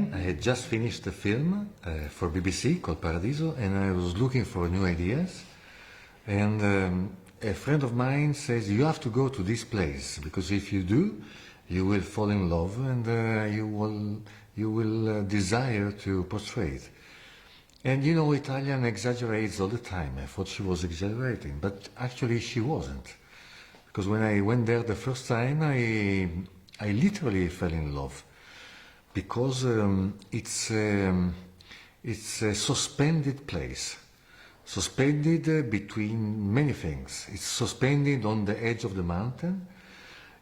time, I had just finished a film for BBC called Paradiso, and I was looking for new ideas. And a friend of mine says, you have to go to this place, because if you do, you will fall in love and you will desire to portray it. And you know, Italian exaggerates all the time. I thought she was exaggerating, but actually she wasn't. Because when I went there the first time, I literally fell in love. Because it's a suspended place. Suspended between many things. It's suspended on the edge of the mountain.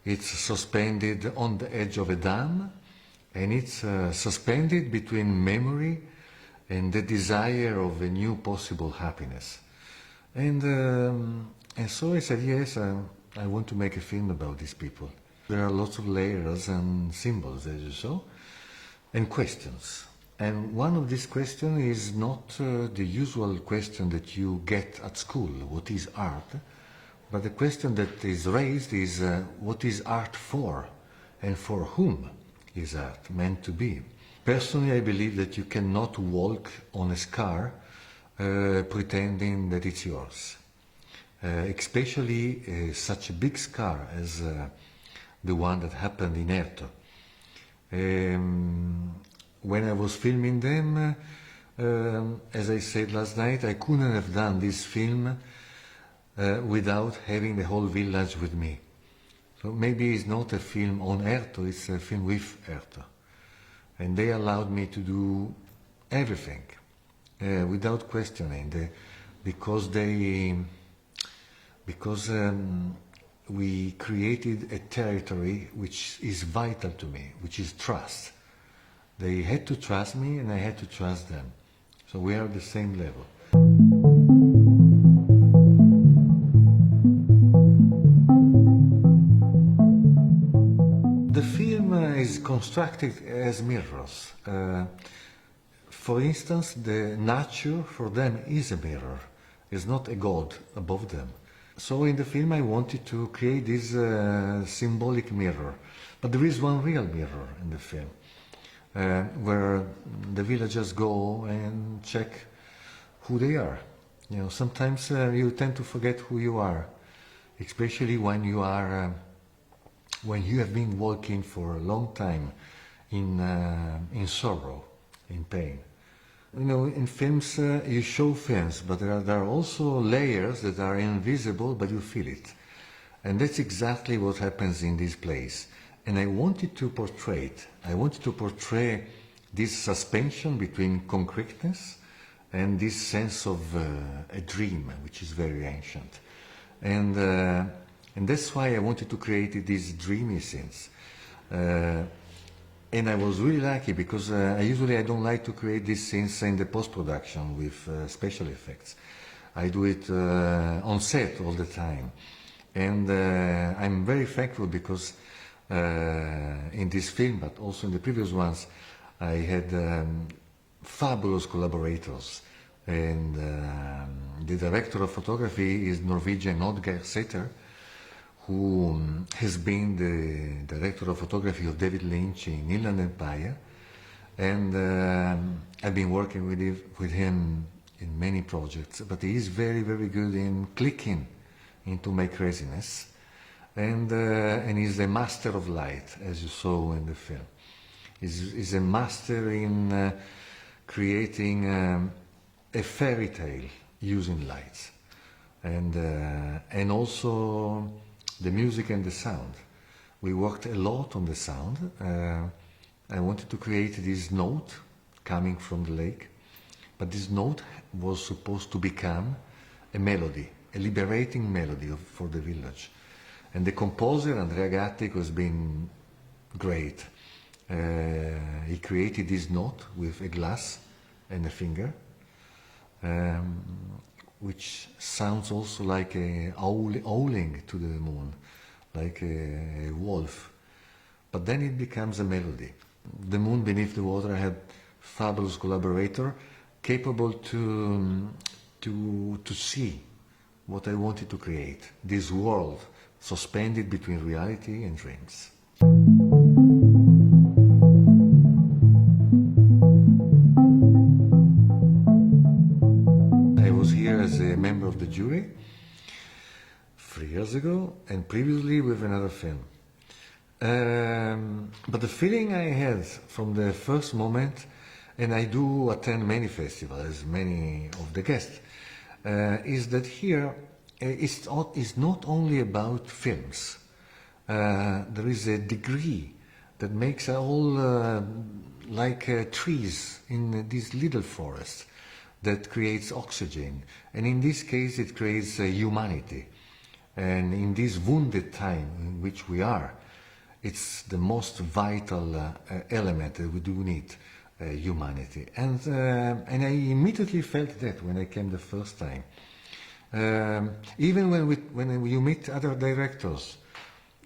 It's suspended on the edge of a dam. And it's suspended between memory and the desire of a new possible happiness. And so I said, yes, I want to make a film about these people. There are lots of layers and symbols, as you saw, and questions. And one of these questions is not the usual question that you get at school, what is art? But the question that is raised is, what is art for? And for whom is art meant to be? Personally, I believe that you cannot walk on a scar pretending that it's yours. Especially such a big scar as the one that happened in Erto. When I was filming them, as I said last night, I couldn't have done this film without having the whole village with me. So maybe it's not a film on Erto, it's a film with Erto. And they allowed me to do everything without questioning, because we created a territory which is vital to me, which is trust. They had to trust me and I had to trust them. So we are at the same level. The film is constructed as mirrors. For instance, the nature for them is a mirror. It's not a god above them. So in the film I wanted to create this symbolic mirror. But there is one real mirror in the film. Where the villagers go and check who they are. You know, sometimes you tend to forget who you are, especially when you are, when you have been walking for a long time in sorrow, in pain. You know, in films you show films, but there are also layers that are invisible, but you feel it, and that's exactly what happens in this place. And I wanted to portray it. I wanted to portray this suspension between concreteness and this sense of a dream, which is very ancient. And that's why I wanted to create these dreamy scenes. And I was really lucky, because I don't like to create these scenes in the post-production with special effects. I do it on set all the time. And I'm very thankful, because in this film, but also in the previous ones, I had fabulous collaborators. And the director of photography is Norwegian Oddgeir Sæther, who has been the director of photography of David Lynch in Inland Empire. And I've been working with him in many projects, but he is very, very good in clicking into my craziness. And he's a master of light, as you saw in the film. He's a master in creating a fairy tale using lights, and also the music and the sound. We worked a lot on the sound. I wanted to create this note coming from the lake, but this note was supposed to become a melody, a liberating melody for the village. And the composer, Andrea Gatti, has been great. He created this note with a glass and a finger, which sounds also like a howling to the moon, like a wolf. But then it becomes a melody. The Moon Beneath the Water had fabulous collaborator, capable to see what I wanted to create, this world suspended between reality and dreams. jury 3 years ago, and previously with another film. But the feeling I had from the first moment, and I do attend many festivals, as many of the guests, is that here it's not only about films. There is a degree that makes all like trees in this little forest that creates oxygen, and in this case it creates humanity. And in this wounded time in which we are, it's the most vital element that we do need, humanity. And I immediately felt that when I came the first time. Even when you meet other directors,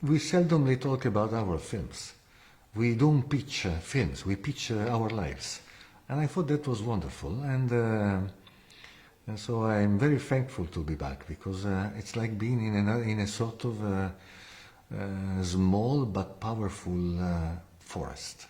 we seldomly talk about our films. We don't pitch films, we pitch our lives. And I thought that was wonderful. And so I'm very thankful to be back, because it's like being in a sort of small but powerful forest.